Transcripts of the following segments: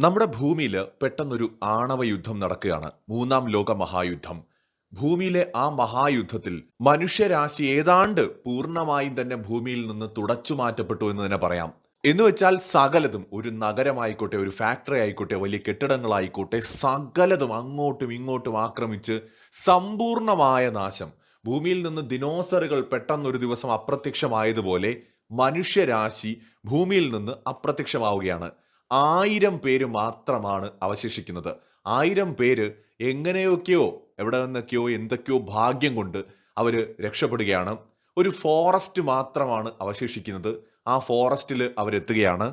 നമ്മുടെ ഭൂമിയിൽ പെട്ടെന്നൊരു ആണവ യുദ്ധം നടക്കുകയാണ്. മൂന്നാം ലോക മഹായുദ്ധം. ഭൂമിയിലെ ആ മഹായുദ്ധത്തിൽ മനുഷ്യരാശി ഏതാണ്ട് പൂർണ്ണമായും തന്നെ ഭൂമിയിൽ നിന്ന് തുടച്ചു മാറ്റപ്പെട്ടു എന്ന് തന്നെ പറയാം. എന്ന് വെച്ചാൽ സകലതും, ഒരു നഗരമായിക്കോട്ടെ, ഒരു ഫാക്ടറി ആയിക്കോട്ടെ, വലിയ കെട്ടിടങ്ങളായിക്കോട്ടെ, സകലതും അങ്ങോട്ടും ഇങ്ങോട്ടും ആക്രമിച്ച് സമ്പൂർണമായ നാശം. ഭൂമിയിൽ നിന്ന് ദിനോസറുകൾ പെട്ടെന്നൊരു ദിവസം അപ്രത്യക്ഷമായതുപോലെ മനുഷ്യരാശി ഭൂമിയിൽ നിന്ന് അപ്രത്യക്ഷമാവുകയാണ്. 1000 പേര് മാത്രമാണ് അവശേഷിക്കുന്നത്. 1000 പേര് എങ്ങനെയൊക്കെയോ, എവിടെ നിന്നൊക്കെയോ, എന്തൊക്കെയോ ഭാഗ്യം കൊണ്ട് അവര് രക്ഷപ്പെടുകയാണ്. ഒരു ഫോറസ്റ്റ് മാത്രമാണ് അവശേഷിക്കുന്നത്. ആ ഫോറസ്റ്റിൽ അവരെത്തുകയാണ്.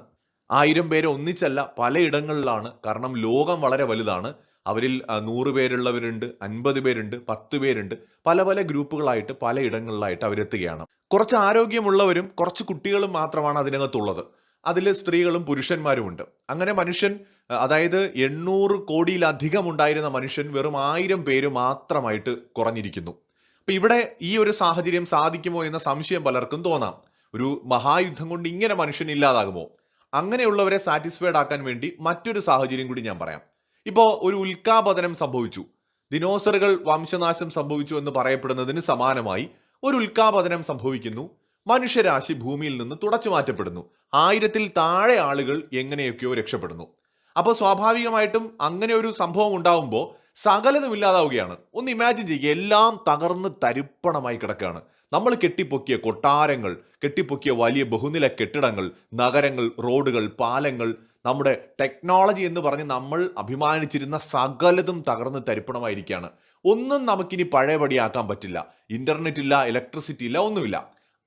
1000 പേര് ഒന്നിച്ചല്ല, പലയിടങ്ങളിലാണ്. കാരണം ലോകം വളരെ വലുതാണ്. അവരിൽ 100 പേരുള്ളവരുണ്ട്, 50 പേരുണ്ട്, 10 പേരുണ്ട്. പല പല ഗ്രൂപ്പുകളായിട്ട് പലയിടങ്ങളിലായിട്ട് അവരെത്തുകയാണ്. കുറച്ച് ആരോഗ്യമുള്ളവരും കുറച്ച് കുട്ടികളും മാത്രമാണ് അതിനകത്തുള്ളത്. അതിൽ സ്ത്രീകളും പുരുഷന്മാരുമുണ്ട്. അങ്ങനെ മനുഷ്യൻ, അതായത് 800 കോടിയിലധികം ഉണ്ടായിരുന്ന മനുഷ്യൻ വെറും 1000 പേര് മാത്രമായിട്ട് കുറഞ്ഞിരിക്കുന്നു. അപ്പൊ ഇവിടെ ഈ ഒരു സാഹചര്യം സാധിക്കുമോ എന്ന സംശയം പലർക്കും തോന്നാം. ഒരു മഹായുദ്ധം കൊണ്ട് ഇങ്ങനെ മനുഷ്യൻ ഇല്ലാതാകുമോ? അങ്ങനെയുള്ളവരെ സാറ്റിസ്ഫൈഡ് ആക്കാൻ വേണ്ടി മറ്റൊരു സാഹചര്യം കൂടി ഞാൻ പറയാം. ഇപ്പോൾ ഒരു ഉൽക്കാപതനം സംഭവിച്ചു, ദിനോസറുകൾ വംശനാശം സംഭവിച്ചു എന്ന് പറയപ്പെടുന്നതിന് സമാനമായി ഒരു ഉൽക്കാപതനം സംഭവിക്കുന്നു. മനുഷ്യരാശി ഭൂമിയിൽ നിന്ന് തുടച്ചു മാറ്റപ്പെടുന്നു. 1000-ൽ താഴെ ആളുകൾ എങ്ങനെയൊക്കെയോ രക്ഷപ്പെടുന്നു. അപ്പോൾ സ്വാഭാവികമായിട്ടും അങ്ങനെ ഒരു സംഭവം ഉണ്ടാവുമ്പോൾ സകലതും ഇല്ലാതാവുകയാണ്. ഒന്ന് ഇമാജിൻ ചെയ്യുക, എല്ലാം തകർന്ന് തരിപ്പണമായി കിടക്കുകയാണ്. നമ്മൾ കെട്ടിപ്പൊക്കിയ കൊട്ടാരങ്ങൾ, കെട്ടിപ്പൊക്കിയ വലിയ ബഹുനില കെട്ടിടങ്ങൾ, നഗരങ്ങൾ, റോഡുകൾ, പാലങ്ങൾ, നമ്മുടെ ടെക്നോളജി എന്ന് പറഞ്ഞ് നമ്മൾ അഭിമാനിച്ചിരുന്ന സകലതും തകർന്ന് തരിപ്പണമായിരിക്കുകയാണ്. ഒന്നും നമുക്കിനി പഴയപടിയാക്കാൻ പറ്റില്ല. ഇന്റർനെറ്റ് ഇല്ല, ഇലക്ട്രിസിറ്റി ഇല്ല, ഒന്നുമില്ല.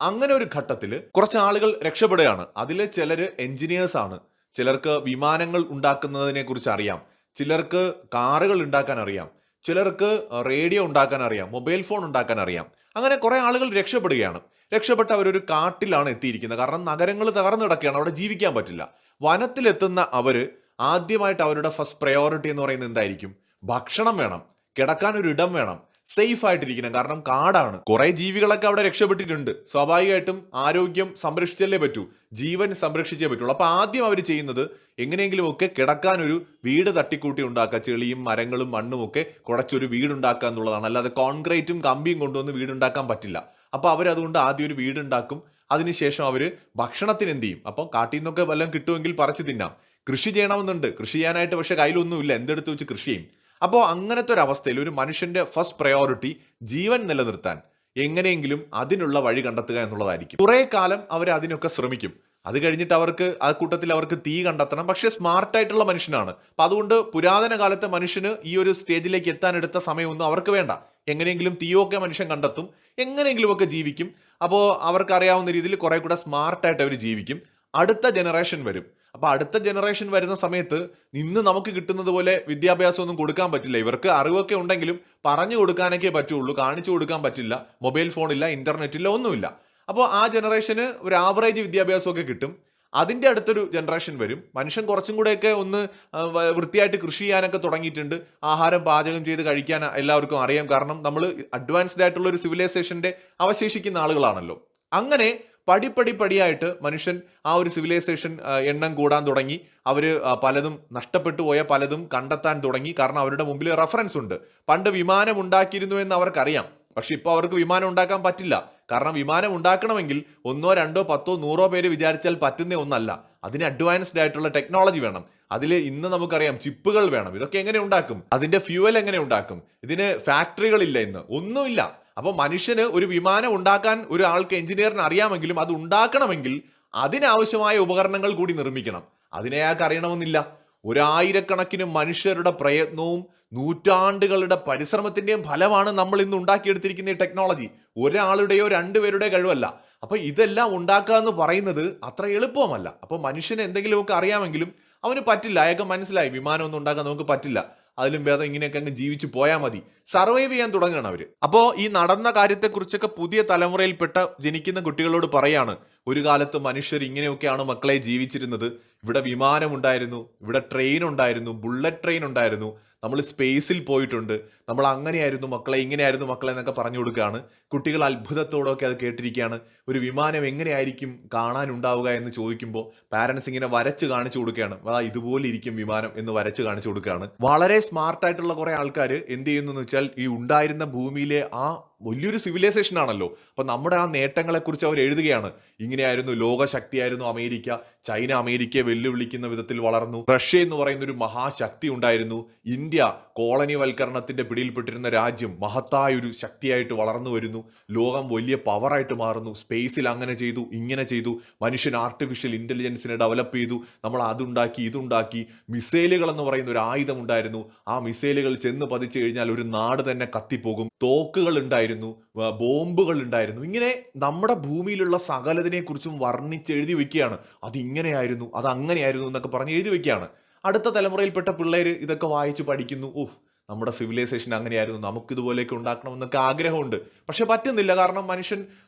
അങ്ങനെ ഒരു ഘട്ടത്തിൽ കുറച്ച് ആളുകൾ രക്ഷപ്പെടുകയാണ്. അതിൽ ചിലർ എഞ്ചിനീയേഴ്സ് ആണ്. ചിലർക്ക് വിമാനങ്ങൾ ഉണ്ടാക്കുന്നതിനെ കുറിച്ച് അറിയാം, ചിലർക്ക് കാറുകൾ ഉണ്ടാക്കാൻ അറിയാം, ചിലർക്ക് റേഡിയോ ഉണ്ടാക്കാൻ അറിയാം, മൊബൈൽ ഫോൺ ഉണ്ടാക്കാൻ അറിയാം. അങ്ങനെ കുറെ ആളുകൾ രക്ഷപ്പെടുകയാണ്. രക്ഷപ്പെട്ട് അവരൊരു കാട്ടിലാണ് എത്തിയിരിക്കുന്നത്. കാരണം നഗരങ്ങൾ തകർന്നു കിടക്കുകയാണ്, അവിടെ ജീവിക്കാൻ പറ്റില്ല. വനത്തിലെത്തുന്ന അവര് ആദ്യമായിട്ട് അവരുടെ ഫസ്റ്റ് പ്രയോറിറ്റി എന്ന് പറയുന്നത് എന്തായിരിക്കും? ഭക്ഷണം വേണം, കിടക്കാൻ ഒരു ഇടം വേണം, സേഫ് ആയിട്ടിരിക്കണം. കാരണം കാടാണ്. കുറെ ജീവികളൊക്കെ അവിടെ രക്ഷപ്പെട്ടിട്ടുണ്ട്. സ്വാഭാവികമായിട്ടും ആരോഗ്യം സംരക്ഷിച്ചല്ലേ പറ്റൂ, ജീവൻ സംരക്ഷിച്ചേ പറ്റുള്ളൂ. അപ്പൊ ആദ്യം അവർ ചെയ്യുന്നത് എങ്ങനെയെങ്കിലും ഒക്കെ കിടക്കാൻ ഒരു വീട് തട്ടിക്കൂട്ടി ഉണ്ടാക്കുക. ചെളിയും മരങ്ങളും മണ്ണും ഒക്കെ കുടച്ചൊരു വീടുണ്ടാക്കുക എന്നുള്ളതാണ്. അല്ലാതെ കോൺക്രീറ്റും കമ്പിയും കൊണ്ടുവന്ന് വീടുണ്ടാക്കാൻ പറ്റില്ല. അപ്പൊ അവരതുകൊണ്ട് ആദ്യം ഒരു വീടുണ്ടാക്കും. അതിനുശേഷം അവര് ഭക്ഷണത്തിന് എന്ത് ചെയ്യും? അപ്പം കാട്ടിൽ നിന്നൊക്കെ വല്ലതും കിട്ടുമെങ്കിൽ പറിച്ചു തിന്നാം. കൃഷി ചെയ്യണമെന്നുണ്ട്, കൃഷി ചെയ്യാനായിട്ട് പക്ഷെ കയ്യിലൊന്നുമില്ല, എന്തെടുത്ത് വെച്ച് കൃഷി ചെയ്യും? അപ്പോൾ അങ്ങനത്തെ ഒരു അവസ്ഥയിൽ ഒരു മനുഷ്യന്റെ ഫസ്റ്റ് പ്രയോറിറ്റി ജീവൻ നിലനിർത്താൻ എങ്ങനെയെങ്കിലും അതിനുള്ള വഴി കണ്ടെത്തുക എന്നുള്ളതായിരിക്കും. കുറെ കാലം അവർ അതിനൊക്കെ ശ്രമിക്കും. അത് കഴിഞ്ഞിട്ട് അവർക്ക് ആ കൂട്ടത്തിൽ അവർക്ക് തീ കണ്ടെത്തണം. പക്ഷെ സ്മാർട്ടായിട്ടുള്ള മനുഷ്യനാണ്. അപ്പൊ അതുകൊണ്ട് പുരാതന കാലത്തെ മനുഷ്യന് ഈ ഒരു സ്റ്റേജിലേക്ക് എത്താൻ എടുത്ത സമയമൊന്നും അവർക്ക് വേണ്ട. എങ്ങനെയെങ്കിലും തീയൊക്കെ മനുഷ്യൻ കണ്ടെത്തും, എങ്ങനെയെങ്കിലും ഒക്കെ ജീവിക്കും. അപ്പോൾ അവർക്ക് അറിയാവുന്ന രീതിയിൽ കുറെ കൂടെ സ്മാർട്ടായിട്ട് അവർ ജീവിക്കും. അടുത്ത ജനറേഷൻ വരും. അപ്പൊ അടുത്ത ജനറേഷൻ വരുന്ന സമയത്ത് ഇന്ന് നമുക്ക് കിട്ടുന്നത് പോലെ വിദ്യാഭ്യാസം ഒന്നും കൊടുക്കാൻ പറ്റില്ല. ഇവർക്ക് അറിവൊക്കെ ഉണ്ടെങ്കിലും പറഞ്ഞു കൊടുക്കാനൊക്കെ പറ്റുള്ളൂ, കാണിച്ചു കൊടുക്കാൻ പറ്റില്ല. മൊബൈൽ ഫോണില്ല, ഇന്റർനെറ്റ് ഇല്ല, ഒന്നുമില്ല. അപ്പോൾ ആ ജനറേഷന് ഒരു ആവറേജ് വിദ്യാഭ്യാസമൊക്കെ കിട്ടും. അതിന്റെ അടുത്തൊരു ജനറേഷൻ വരും. മനുഷ്യൻ കുറച്ചും കൂടെയൊക്കെ ഒന്ന് വൃത്തിയായിട്ട് കൃഷി ചെയ്യാനൊക്കെ തുടങ്ങിയിട്ടുണ്ട്. ആഹാരം പാചകം ചെയ്ത് കഴിക്കാൻ എല്ലാവർക്കും അറിയാം. കാരണം നമ്മൾ അഡ്വാൻസ്ഡ് ആയിട്ടുള്ള ഒരു സിവിലൈസേഷന്റെ അവശേഷിക്കുന്ന ആളുകളാണല്ലോ. അങ്ങനെ പടിയായിട്ട് മനുഷ്യൻ ആ ഒരു സിവിലൈസേഷൻ എണ്ണം കൂടാൻ തുടങ്ങി. അവര് പലതും നഷ്ടപ്പെട്ടു പോയ പലതും കണ്ടെത്താൻ തുടങ്ങി. കാരണം അവരുടെ മുമ്പിൽ റെഫറൻസ് ഉണ്ട്. പണ്ട് വിമാനം ഉണ്ടാക്കിയിരുന്നു എന്ന് അവർക്കറിയാം. പക്ഷെ ഇപ്പൊ അവർക്ക് വിമാനം ഉണ്ടാക്കാൻ പറ്റില്ല. കാരണം വിമാനം ഉണ്ടാക്കണമെങ്കിൽ 1, 2, 10, 100 പേര് വിചാരിച്ചാൽ പറ്റുന്ന ഒന്നല്ല. അതിന് അഡ്വാൻസ്ഡ് ആയിട്ടുള്ള ടെക്നോളജി വേണം. അതിൽ ഇന്ന് നമുക്കറിയാം ചിപ്പുകൾ വേണം. ഇതൊക്കെ എങ്ങനെ ഉണ്ടാക്കും? അതിന്റെ ഫ്യൂവൽ എങ്ങനെ ഉണ്ടാക്കും? ഇതിന് ഫാക്ടറികളില്ല, ഇന്ന് ഒന്നുമില്ല. അപ്പോൾ മനുഷ്യന് ഒരു വിമാനം ഉണ്ടാക്കാൻ ഒരാൾക്ക്, എഞ്ചിനീയറിന് അറിയാമെങ്കിലും അത് ഉണ്ടാക്കണമെങ്കിൽ അതിനാവശ്യമായ ഉപകരണങ്ങൾ കൂടി നിർമ്മിക്കണം. അതിനെ അയാൾക്ക് അറിയണമെന്നില്ല. 1000-കണക്കിന് മനുഷ്യരുടെ പ്രയത്നവും നൂറ്റാണ്ടുകളുടെ പരിശ്രമത്തിന്റെയും ഫലമാണ് നമ്മൾ ഇന്ന് ഉണ്ടാക്കിയെടുത്തിരിക്കുന്ന ഈ ടെക്നോളജി. ഒരാളുടെയോ 2 പേരുടെയോ കഴിവല്ല. അപ്പൊ ഇതെല്ലാം ഉണ്ടാക്കുക എന്ന് പറയുന്നത് അത്ര എളുപ്പമല്ല. അപ്പൊ മനുഷ്യന് എന്തെങ്കിലുമൊക്കെ അറിയാമെങ്കിലും അവന് പറ്റില്ല. അയാൾക്ക് മനസ്സിലായി വിമാനം ഒന്നും ഉണ്ടാക്കാൻ നമുക്ക് പറ്റില്ല, അതിലും ഭേദം ഇങ്ങനെയൊക്കെ അങ്ങ് ജീവിച്ചു പോയാൽ മതി. സർവൈവ് ചെയ്യാൻ തുടങ്ങുകയാണ് അവര്. അപ്പോ ഈ നടന്ന കാര്യത്തെക്കുറിച്ചൊക്കെ പുതിയ തലമുറയിൽപ്പെട്ട ജനിക്കുന്ന കുട്ടികളോട് പറയാണ്, ഒരു കാലത്ത് മനുഷ്യർ ഇങ്ങനെയൊക്കെയാണ് മക്കളെ ജീവിച്ചിരുന്നത്, ഇവിടെ വിമാനമുണ്ടായിരുന്നു, ഇവിടെ ട്രെയിൻ ഉണ്ടായിരുന്നു, ബുള്ളറ്റ് ട്രെയിൻ ഉണ്ടായിരുന്നു, നമ്മൾ സ്പേസിൽ പോയിട്ടുണ്ട്, നമ്മൾ അങ്ങനെയായിരുന്നു മക്കളെ, ഇങ്ങനെയായിരുന്നു മക്കളെ എന്നൊക്കെ പറഞ്ഞു കൊടുക്കുകയാണ്. കുട്ടികൾ അത്ഭുതത്തോടൊക്കെ അത് കേട്ടിരിക്കുകയാണ്. ഒരു വിമാനം എങ്ങനെയായിരിക്കും കാണാനുണ്ടാവുക എന്ന് ചോദിക്കുമ്പോൾ പാരൻസ് ഇങ്ങനെ വരച്ച് കാണിച്ചു കൊടുക്കുകയാണ്. ഇതുപോലെ ഇരിക്കും വിമാനം എന്ന് വരച്ച് കാണിച്ചു കൊടുക്കുകയാണ്. വളരെ സ്മാർട്ടായിട്ടുള്ള കുറെ ആൾക്കാർ എന്ത് ചെയ്യുന്നു എന്ന് വെച്ചാൽ ഈ ഉണ്ടായിരുന്ന ഭൂമിയിലെ ആ വലിയൊരു സിവിലൈസേഷൻ ആണല്ലോ, അപ്പൊ നമ്മുടെ ആ നേട്ടങ്ങളെ കുറിച്ച് അവർ എഴുതുകയാണ്. ഇങ്ങനെയായിരുന്നു, ലോകശക്തിയായിരുന്നു അമേരിക്ക, ചൈന അമേരിക്കയെ വെല്ലുവിളിക്കുന്ന വിധത്തിൽ വളർന്നു, റഷ്യ എന്ന് പറയുന്ന ഒരു മഹാശക്തി ഉണ്ടായിരുന്നു, ഇന്ത്യ കോളനിവൽക്കരണത്തിന്റെ പിടിയിൽപ്പെട്ടിരുന്ന രാജ്യം മഹത്തായ ഒരു ശക്തിയായിട്ട് വളർന്നു വരുന്നു, ലോകം വലിയ പവറായിട്ട് മാറുന്നു, സ്പേസിൽ അങ്ങനെ ചെയ്തു, ഇങ്ങനെ ചെയ്തു, മനുഷ്യൻ ആർട്ടിഫിഷ്യൽ ഇന്റലിജൻസിനെ ഡെവലപ്പ് ചെയ്തു, നമ്മൾ അതുണ്ടാക്കി ഇതുണ്ടാക്കി, മിസൈലുകൾ എന്ന് പറയുന്ന ഒരു ആയുധം ഉണ്ടായിരുന്നു, ആ മിസൈലുകൾ ചെന്ന് പതിച്ചു കഴിഞ്ഞാൽ ഒരു നാട് തന്നെ കത്തിപ്പോകും, തോക്കുകൾ ഉണ്ടായിരുന്നു, ബോംബുകൾ ഉണ്ടായിരുന്നു. ഇങ്ങനെ നമ്മുടെ ഭൂമിയിലുള്ള സകലതിനെ കുറിച്ചും വർണ്ണിച്ച് എഴുതി വെക്കുകയാണ്. അത് ഇങ്ങനെയായിരുന്നു, അത് അങ്ങനെയായിരുന്നു എന്നൊക്കെ പറഞ്ഞ് എഴുതി വെക്കുകയാണ്. അടുത്ത തലമുറയിൽപ്പെട്ട പിള്ളേര് ഇതൊക്കെ വായിച്ച് പഠിക്കുന്നു. നമ്മുടെ സിവിലൈസേഷൻ അങ്ങനെയായിരുന്നു, നമുക്കിതുപോലെയൊക്കെ ഉണ്ടാക്കണമെന്നൊക്കെ ആഗ്രഹമുണ്ട്. പക്ഷെ പറ്റുന്നില്ല. കാരണം മനുഷ്യൻ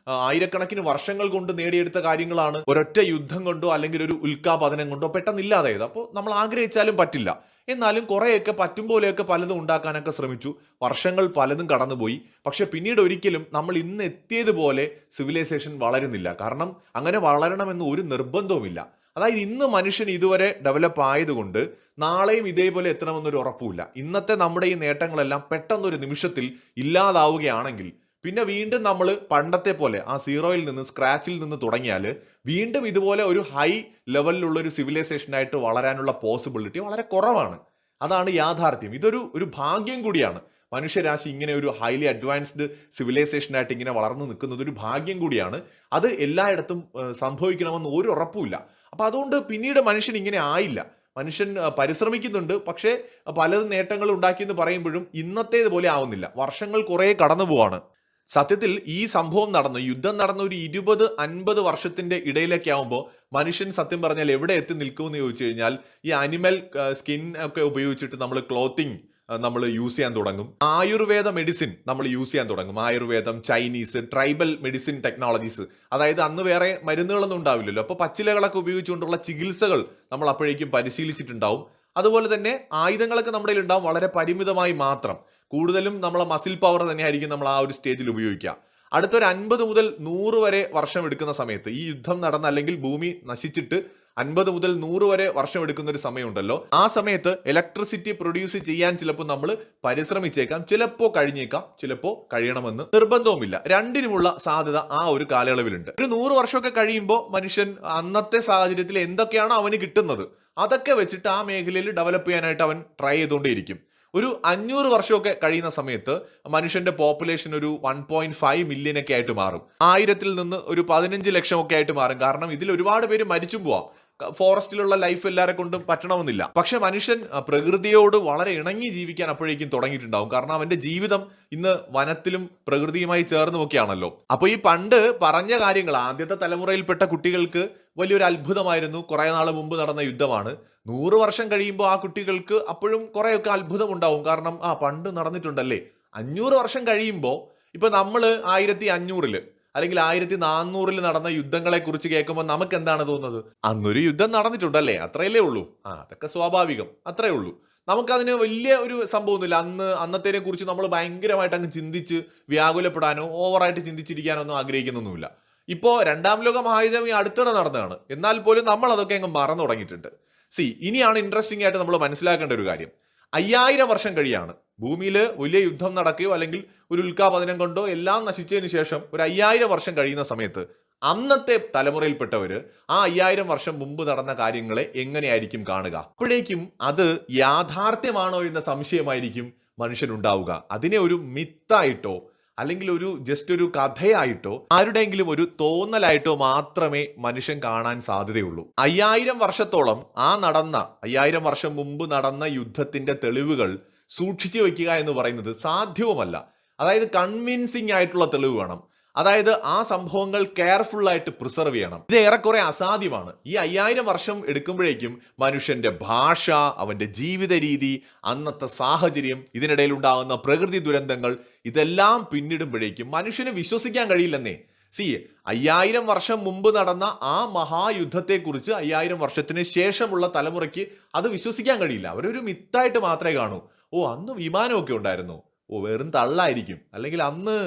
ആയിരക്കണക്കിന് വർഷങ്ങൾ കൊണ്ട് നേടിയെടുത്ത കാര്യങ്ങളാണ് ഒരൊറ്റ യുദ്ധം കൊണ്ടോ അല്ലെങ്കിൽ ഒരു ഉൽക്കാപതനം കൊണ്ടോ പെട്ടെന്ന് ഇല്ലാതായത്. അപ്പോൾ നമ്മൾ ആഗ്രഹിച്ചാലും പറ്റില്ല. എന്നാലും കുറേയൊക്കെ പറ്റും പോലെയൊക്കെ പലതും ഉണ്ടാക്കാനൊക്കെ ശ്രമിച്ചു. വർഷങ്ങൾ പലതും കടന്നുപോയി. പക്ഷെ പിന്നീട് ഒരിക്കലും നമ്മൾ ഇന്ന് എത്തിയതുപോലെ സിവിലൈസേഷൻ വളരുന്നില്ല. കാരണം അങ്ങനെ വളരണമെന്ന് ഒരു നിർബന്ധവുമില്ല. അതായത് ഇന്ന് മനുഷ്യൻ ഇതുവരെ ഡെവലപ്പ് ആയതുകൊണ്ട് നാളെയും ഇതേപോലെ എത്തണമെന്നൊരു ഉറപ്പുമില്ല. ഇന്നത്തെ നമ്മുടെ ഈ നേട്ടങ്ങളെല്ലാം പെട്ടെന്നൊരു നിമിഷത്തിൽ ഇല്ലാതാവുകയാണെങ്കിൽ പിന്നെ വീണ്ടും നമ്മൾ പണ്ടത്തെ പോലെ ആ സീറോയിൽ നിന്ന്, സ്ക്രാച്ചിൽ നിന്ന് തുടങ്ങിയാൽ വീണ്ടും ഇതുപോലെ ഒരു ഹൈ ലെവലിലുള്ള ഒരു സിവിലൈസേഷനായിട്ട് വളരാനുള്ള പോസിബിലിറ്റി വളരെ കുറവാണ്. അതാണ് യാഥാർത്ഥ്യം. ഇതൊരു ഭാഗ്യം കൂടിയാണ്. മനുഷ്യരാശി ഇങ്ങനെ ഒരു ഹൈലി അഡ്വാൻസ്ഡ് സിവിലൈസേഷനായിട്ട് ഇങ്ങനെ വളർന്നു നിൽക്കുന്നത് ഒരു ഭാഗ്യം കൂടിയാണ്. അത് എല്ലായിടത്തും സംഭവിക്കണമെന്ന് ഒരു ഉറപ്പുമില്ല. അപ്പൊ അതുകൊണ്ട് പിന്നീട് മനുഷ്യൻ ഇങ്ങനെ ആയില്ല. മനുഷ്യൻ പരിശ്രമിക്കുന്നുണ്ട്, പക്ഷേ പലതും നേട്ടങ്ങൾ ഉണ്ടാക്കിയെന്ന് പറയുമ്പോഴും ഇന്നത്തേതുപോലെ ആവുന്നില്ല. വർഷങ്ങൾ കുറെ കടന്നു പോവാണ്. സത്യത്തിൽ ഈ സംഭവം നടന്ന്, യുദ്ധം നടന്ന ഒരു 20-50 വർഷത്തിന്റെ ഇടയിലൊക്കെ ആവുമ്പോൾ മനുഷ്യൻ സത്യം പറഞ്ഞാൽ എവിടെ എത്തി നിൽക്കുമെന്ന് ചോദിച്ചു കഴിഞ്ഞാൽ ഈ അനിമൽ സ്കിൻ ഒക്കെ ഉപയോഗിച്ചിട്ട് നമ്മൾ ക്ലോത്തിങ് നമ്മൾ യൂസ് ചെയ്യാൻ തുടങ്ങും. ആയുർവേദ മെഡിസിൻ നമ്മൾ യൂസ് ചെയ്യാൻ തുടങ്ങും. ആയുർവേദം, ചൈനീസ്, ട്രൈബൽ മെഡിസിൻ ടെക്നോളജീസ്. അതായത് അന്ന് വേറെ മരുന്നുകളൊന്നും ഉണ്ടാവില്ലല്ലോ. അപ്പോൾ പച്ചിലകളൊക്കെ ഉപയോഗിച്ചുകൊണ്ടുള്ള ചികിത്സകൾ നമ്മൾ അപ്പോഴേക്കും പരിശീലിച്ചിട്ടുണ്ടാവും. അതുപോലെ തന്നെ ആയുധങ്ങളൊക്കെ നമ്മുടെ ഉണ്ടാവും, വളരെ പരിമിതമായി മാത്രം. കൂടുതലും നമ്മളെ മസിൽ പവർ തന്നെയായിരിക്കും നമ്മൾ ആ ഒരു സ്റ്റേജിൽ ഉപയോഗിക്കുക. അടുത്തൊരു 50 മുതൽ 100 വരെ വർഷം എടുക്കുന്ന സമയത്ത്, ഈ യുദ്ധം നടന്ന അല്ലെങ്കിൽ ഭൂമി നശിച്ചിട്ട് 50 മുതൽ 100 വരെ വർഷം എടുക്കുന്ന ഒരു സമയമുണ്ടല്ലോ, ആ സമയത്ത് ഇലക്ട്രിസിറ്റി പ്രൊഡ്യൂസ് ചെയ്യാൻ ചിലപ്പോൾ നമ്മൾ പരിശ്രമിച്ചേക്കാം. ചിലപ്പോൾ കഴിഞ്ഞേക്കാം, ചിലപ്പോൾ കഴിയണമെന്ന് നിർബന്ധവുമില്ല. രണ്ടിനുമുള്ള സാധ്യത ആ ഒരു കാലയളവിലുണ്ട്. ഒരു 100 വർഷമൊക്കെ കഴിയുമ്പോൾ മനുഷ്യൻ അന്നത്തെ സാഹചര്യത്തിൽ എന്തൊക്കെയാണോ അവന് കിട്ടുന്നത് അതൊക്കെ വെച്ചിട്ട് ആ മേഖലയിൽ ഡെവലപ്പ് ചെയ്യാനായിട്ട് അവൻ ട്രൈ ചെയ്തുകൊണ്ടേയിരിക്കും. ഒരു 500 വർഷമൊക്കെ കഴിയുന്ന സമയത്ത് മനുഷ്യന്റെ പോപ്പുലേഷൻ ഒരു 1.5 മില്യൺ ഒക്കെ ആയിട്ട് മാറും. 1000-ൽ നിന്ന് ഒരു 15 ലക്ഷം ഒക്കെ ആയിട്ട് മാറും. കാരണം ഇതിൽ ഒരുപാട് പേര് മരിച്ചും പോവാം. ഫോറസ്റ്റിലുള്ള ലൈഫ് എല്ലാവരെ കൊണ്ടും പറ്റണമെന്നില്ല. പക്ഷെ മനുഷ്യൻ പ്രകൃതിയോട് വളരെ ഇണങ്ങി ജീവിക്കാൻ അപ്പോഴേക്കും തുടങ്ങിയിട്ടുണ്ടാവും. കാരണം അവന്റെ ജീവിതം ഇന്ന് വനത്തിലും പ്രകൃതിയുമായി ചേർന്ന് നോക്കിയാണല്ലോ. അപ്പൊ ഈ പണ്ട് പറഞ്ഞ കാര്യങ്ങൾ ആദ്യത്തെ തലമുറയിൽപ്പെട്ട കുട്ടികൾക്ക് വലിയൊരു അത്ഭുതമായിരുന്നു. കുറെ നാൾ മുമ്പ് നടന്ന യുദ്ധമാണ്. 100 വർഷം കഴിയുമ്പോൾ ആ കുട്ടികൾക്ക് അപ്പോഴും കുറെയൊക്കെ അത്ഭുതം ഉണ്ടാവും. കാരണം പണ്ട് നടന്നിട്ടുണ്ടല്ലേ. 500 വർഷം കഴിയുമ്പോൾ ഇപ്പൊ നമ്മൾ 1500-ല് അല്ലെങ്കിൽ 1400-ൽ നടന്ന യുദ്ധങ്ങളെ കുറിച്ച് കേൾക്കുമ്പോൾ നമുക്ക് എന്താണ് തോന്നുന്നത്? അന്നൊരു യുദ്ധം നടന്നിട്ടുണ്ടല്ലേ, അത്രയല്ലേ ഉള്ളൂ. അതൊക്കെ സ്വാഭാവികം, അത്രേ ഉള്ളൂ. നമുക്കതിന് വലിയ ഒരു സംഭവമൊന്നുമില്ല. അന്നത്തേനെ കുറിച്ച് നമ്മൾ ഭയങ്കരമായിട്ട് അങ്ങ് ചിന്തിച്ച് വ്യാകുലപ്പെടാനോ ഓവറായിട്ട് ചിന്തിച്ചിരിക്കാനോ ഒന്നും ആഗ്രഹിക്കുന്നൊന്നുമില്ല. ഇപ്പോ 2ാം ലോക മഹായുദ്ധം ഈ അടുത്തിടെ നടന്നതാണ്. എന്നാൽ പോലും നമ്മൾ അതൊക്കെ അങ്ങ് മറന്നു തുടങ്ങിയിട്ടുണ്ട്. ഇനിയാണ് ഇൻട്രസ്റ്റിംഗ് ആയിട്ട് നമ്മൾ മനസ്സിലാക്കേണ്ട ഒരു കാര്യം. 5000 വർഷം കഴിയാണ് ഭൂമിയിൽ വലിയ യുദ്ധം നടക്കുകയോ അല്ലെങ്കിൽ ഒരു ഉൽക്കാപതനം കൊണ്ടോ എല്ലാം നശിച്ചതിന് ശേഷം ഒരു 5000 വർഷം കഴിയുന്ന സമയത്ത് അന്നത്തെ തലമുറയിൽപ്പെട്ടവര് ആ 5000 വർഷം മുമ്പ് നടന്ന കാര്യങ്ങളെ എങ്ങനെയായിരിക്കും കാണുക? അപ്പോഴേക്കും അത് യാഥാർത്ഥ്യമാണോ എന്ന സംശയമായിരിക്കും മനുഷ്യനുണ്ടാവുക. അതിനെ ഒരു മിത്തായിട്ടോ അല്ലെങ്കിൽ ഒരു കഥയായിട്ടോ ആരുടെയെങ്കിലും ഒരു തോന്നലായിട്ടോ മാത്രമേ മനുഷ്യൻ കാണാൻ സാധ്യതയുള്ളൂ. 5000 വർഷത്തോളം 5000 വർഷം മുമ്പ് നടന്ന യുദ്ധത്തിന്റെ തെളിവുകൾ സൂക്ഷിച്ചു വെക്കുക എന്ന് പറയുന്നത് സാധ്യവുമല്ല. അതായത് കൺവിൻസിംഗ് ആയിട്ടുള്ള തെളിവ് വേണം. അതായത് ആ സംഭവങ്ങൾ കെയർഫുൾ ആയിട്ട് പ്രിസർവ് ചെയ്യണം. ഇത് ഏറെക്കുറെ അസാധ്യമാണ്. ഈ 5000 വർഷം എടുക്കുമ്പോഴേക്കും മനുഷ്യന്റെ ഭാഷ, അവന്റെ ജീവിത രീതി, അന്നത്തെ സാഹചര്യം, ഇതിനിടയിൽ ഉണ്ടാകുന്ന പ്രകൃതി ദുരന്തങ്ങൾ, ഇതെല്ലാം പിന്നിടുമ്പോഴേക്കും മനുഷ്യന് വിശ്വസിക്കാൻ കഴിയില്ലെന്നേ. സി 5000 വർഷം മുമ്പ് നടന്ന ആ മഹായുദ്ധത്തെക്കുറിച്ച് 5000 വർഷത്തിന് ശേഷമുള്ള തലമുറയ്ക്ക് അത് വിശ്വസിക്കാൻ കഴിയില്ല. അവരൊരു മിത്തായിട്ട് മാത്രമേ കാണൂ. ഓ, അന്ന് വിമാനമൊക്കെ ഉണ്ടായിരുന്നു, ഓ വെറും തള്ളായിരിക്കും, അല്ലെങ്കിൽ അന്ന്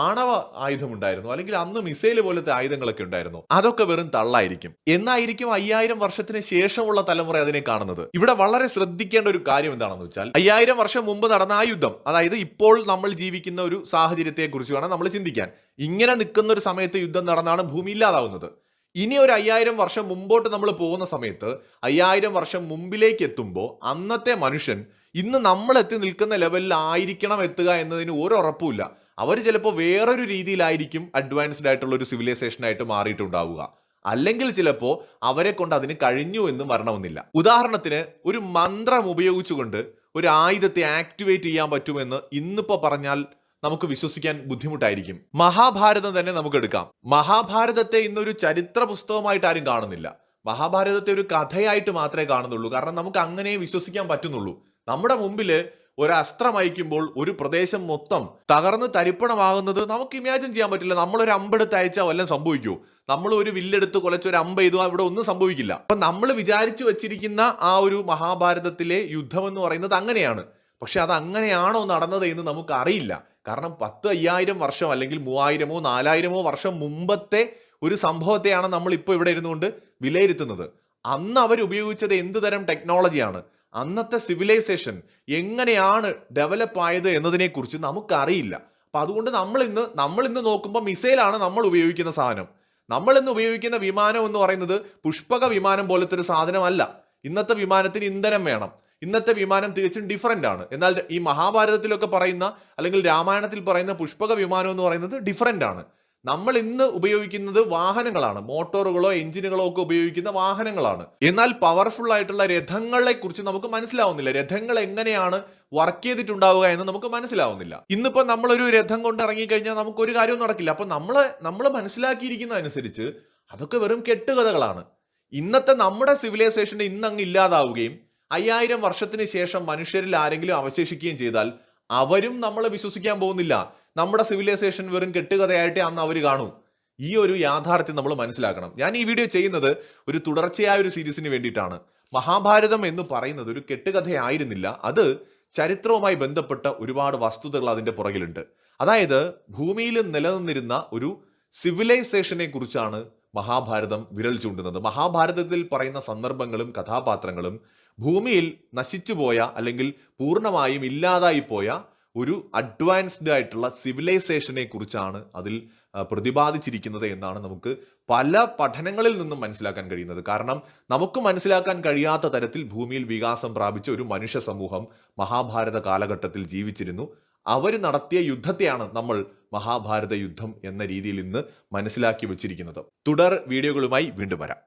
ആണവ ആയുധം ഉണ്ടായിരുന്നു, അല്ലെങ്കിൽ അന്ന് മിസൈൽ പോലത്തെ ആയുധങ്ങളൊക്കെ ഉണ്ടായിരുന്നു, അതൊക്കെ വെറും തള്ളായിരിക്കും എന്നായിരിക്കും 5000 വർഷത്തിന് ശേഷമുള്ള തലമുറ അതിനെ കാണുന്നത്. ഇവിടെ വളരെ ശ്രദ്ധിക്കേണ്ട ഒരു കാര്യം എന്താണെന്ന് വെച്ചാൽ 5000 വർഷം മുമ്പ് നടന്ന ആ യുദ്ധം, അതായത് ഇപ്പോൾ നമ്മൾ ജീവിക്കുന്ന ഒരു സാഹചര്യത്തെ കുറിച്ച് വേണം നമ്മൾ ചിന്തിക്കാൻ. ഇങ്ങനെ നിൽക്കുന്ന ഒരു സമയത്ത് യുദ്ധം നടന്നാണ് ഭൂമി ഇല്ലാതാവുന്നത്. ഇനി ഒരു 5000 വർഷം മുമ്പോട്ട് നമ്മൾ പോകുന്ന സമയത്ത് 5000 വർഷം മുമ്പിലേക്ക് എത്തുമ്പോൾ അന്നത്തെ മനുഷ്യൻ ഇന്ന് നമ്മൾ എത്തി നിൽക്കുന്ന ലെവലിൽ ആയിരിക്കണം എത്തുക എന്നതിന് ഒരു ഉറപ്പുമില്ല. അവർ ചിലപ്പോൾ വേറൊരു രീതിയിലായിരിക്കും അഡ്വാൻസ്ഡ് ആയിട്ടുള്ള ഒരു സിവിലൈസേഷൻ ആയിട്ട് മാറിയിട്ടുണ്ടാവുക. അല്ലെങ്കിൽ ചിലപ്പോൾ അവരെ കൊണ്ട് അതിന് കഴിഞ്ഞു എന്നും വരണമെന്നില്ല. ഉദാഹരണത്തിന് ഒരു മന്ത്രം ഉപയോഗിച്ചുകൊണ്ട് ഒരു ആയുധത്തെ ആക്ടിവേറ്റ് ചെയ്യാൻ പറ്റുമെന്ന് ഇന്നിപ്പോ പറഞ്ഞാൽ നമുക്ക് വിശ്വസിക്കാൻ ബുദ്ധിമുട്ടായിരിക്കും. മഹാഭാരതം തന്നെ നമുക്ക് എടുക്കാം. മഹാഭാരതത്തെ ഇന്നൊരു ചരിത്ര പുസ്തകമായിട്ട് ആരും കാണുന്നില്ല. മഹാഭാരതത്തെ ഒരു കഥയായിട്ട് മാത്രമേ കാണുന്നുള്ളൂ. കാരണം നമുക്ക് അങ്ങനെ വിശ്വസിക്കാൻ പറ്റുന്നുള്ളൂ. നമ്മുടെ മുമ്പില് ഒരു അസ്ത്രം അയക്കുമ്പോൾ ഒരു പ്രദേശം മൊത്തം തകർന്ന് തരിപ്പണമാകുന്നത് നമുക്ക് ഇമാജിൻ ചെയ്യാൻ പറ്റില്ല. നമ്മളൊരു അമ്പെടുത്ത് അയച്ചാൽ വല്ലതും സംഭവിക്കൂ? നമ്മൾ ഒരു വില്ലെടുത്ത് കൊലച്ച് ഒരു അമ്പ് ചെയ്തു, അവിടെ ഒന്നും സംഭവിക്കില്ല. അപ്പൊ നമ്മൾ വിചാരിച്ചു വെച്ചിരിക്കുന്ന ആ ഒരു മഹാഭാരതത്തിലെ യുദ്ധം എന്ന് പറയുന്നത് അങ്ങനെയാണ്. പക്ഷെ അത് അങ്ങനെയാണോ നടന്നത് എന്ന് നമുക്ക് അറിയില്ല. കാരണം 10,000-5000 അല്ലെങ്കിൽ 3000-ഓ 4000-ഓ വർഷം മുമ്പത്തെ ഒരു സംഭവത്തെയാണ് നമ്മൾ ഇപ്പോൾ ഇവിടെ ഇരുന്നുകൊണ്ട് വിലയിരുത്തുന്നത്. അന്ന് അവർ ഉപയോഗിച്ചത് എന്ത് തരം ടെക്നോളജിയാണ്, അന്നത്തെ സിവിലൈസേഷൻ എങ്ങനെയാണ് ഡെവലപ്പ് ആയത് എന്നതിനെക്കുറിച്ച് നമുക്കറിയില്ല. അപ്പൊ അതുകൊണ്ട് നമ്മൾ ഇന്ന് നോക്കുമ്പോൾ മിസൈലാണ് നമ്മൾ ഉപയോഗിക്കുന്ന സാധനം. നമ്മൾ ഇന്ന് ഉപയോഗിക്കുന്ന വിമാനം എന്ന് പറയുന്നത് പുഷ്പക വിമാനം പോലത്തെ ഒരു സാധനമല്ല. ഇന്നത്തെ വിമാനത്തിന് ഇന്ധനം വേണം. ഇന്നത്തെ വിമാനം തികച്ചും ഡിഫറൻ്റ് ആണ്. എന്നാൽ ഈ മഹാഭാരതത്തിലൊക്കെ പറയുന്ന അല്ലെങ്കിൽ രാമായണത്തിൽ പറയുന്ന പുഷ്പക വിമാനം എന്ന് പറയുന്നത് ഡിഫറൻ്റ് ആണ്. നമ്മൾ ഇന്ന് ഉപയോഗിക്കുന്നത് വാഹനങ്ങളാണ്, മോട്ടോറുകളോ എഞ്ചിനുകളോ ഒക്കെ ഉപയോഗിക്കുന്ന വാഹനങ്ങളാണ്. എന്നാൽ പവർഫുൾ ആയിട്ടുള്ള രഥങ്ങളെ കുറിച്ച് നമുക്ക് മനസ്സിലാവുന്നില്ല. രഥങ്ങൾ എങ്ങനെയാണ് വർക്ക് ചെയ്തിട്ടുണ്ടാവുക എന്ന് നമുക്ക് മനസ്സിലാവുന്നില്ല. ഇന്നിപ്പോ നമ്മളൊരു രഥം കൊണ്ട് ഇറങ്ങിക്കഴിഞ്ഞാൽ നമുക്ക് ഒരു കാര്യവും നടക്കില്ല. അപ്പൊ നമ്മൾ മനസ്സിലാക്കിയിരിക്കുന്ന അനുസരിച്ച് അതൊക്കെ വെറും കെട്ടുകഥകളാണ്. ഇന്നത്തെ നമ്മുടെ സിവിലൈസേഷൻ ഇന്നങ്ങ് ഇല്ലാതാവുകയും 5000 വർഷത്തിന് ശേഷം മനുഷ്യരിൽ ആരെങ്കിലും അവശേഷിക്കുകയും ചെയ്താൽ അവരും നമ്മളെ വിശ്വസിക്കാൻ പോകുന്നില്ല. നമ്മുടെ സിവിലൈസേഷൻ വെറും കെട്ടുകഥയായിട്ടേ അന്ന് അവർ കാണൂ. ഈ ഒരു യാഥാർത്ഥ്യം നമ്മൾ മനസ്സിലാക്കണം. ഞാൻ ഈ വീഡിയോ ചെയ്യുന്നത് ഒരു തുടർച്ചയായ ഒരു സീരീസിന് വേണ്ടിയിട്ടാണ്. മഹാഭാരതം എന്ന് പറയുന്നത് ഒരു കെട്ടുകഥയായിരുന്നില്ല. അത് ചരിത്രവുമായി ബന്ധപ്പെട്ട ഒരുപാട് വസ്തുതകൾ അതിന്റെ പുറകിലുണ്ട്. അതായത് ഭൂമിയിൽ നിലനിന്നിരുന്ന ഒരു സിവിലൈസേഷനെ കുറിച്ചാണ് മഹാഭാരതം വിരൽ ചൂണ്ടുന്നത്. മഹാഭാരതത്തിൽ പറയുന്ന സന്ദർഭങ്ങളും കഥാപാത്രങ്ങളും ഭൂമിയിൽ നശിച്ചുപോയ അല്ലെങ്കിൽ പൂർണ്ണമായും ഇല്ലാതായി പോയ ഒരു അഡ്വാൻസ്ഡ് ആയിട്ടുള്ള സിവിലൈസേഷനെ കുറിച്ചാണ് അതിൽ പ്രതിപാദിച്ചിരിക്കുന്നത് എന്നാണ് നമുക്ക് പല പഠനങ്ങളിൽ നിന്നും മനസ്സിലാക്കാൻ കഴിയുന്നത്. കാരണം നമുക്ക് മനസ്സിലാക്കാൻ കഴിയാത്ത തരത്തിൽ ഭൂമിയിൽ വികാസം പ്രാപിച്ച ഒരു മനുഷ്യ സമൂഹം മഹാഭാരത കാലഘട്ടത്തിൽ ജീവിച്ചിരുന്നു. അവർ നടത്തിയ യുദ്ധത്തെയാണ് നമ്മൾ മഹാഭാരത യുദ്ധം എന്ന രീതിയിൽ ഇന്ന് മനസ്സിലാക്കി വെച്ചിരിക്കുന്നത്. തുടർ വീഡിയോകളുമായി വീണ്ടും വരാം.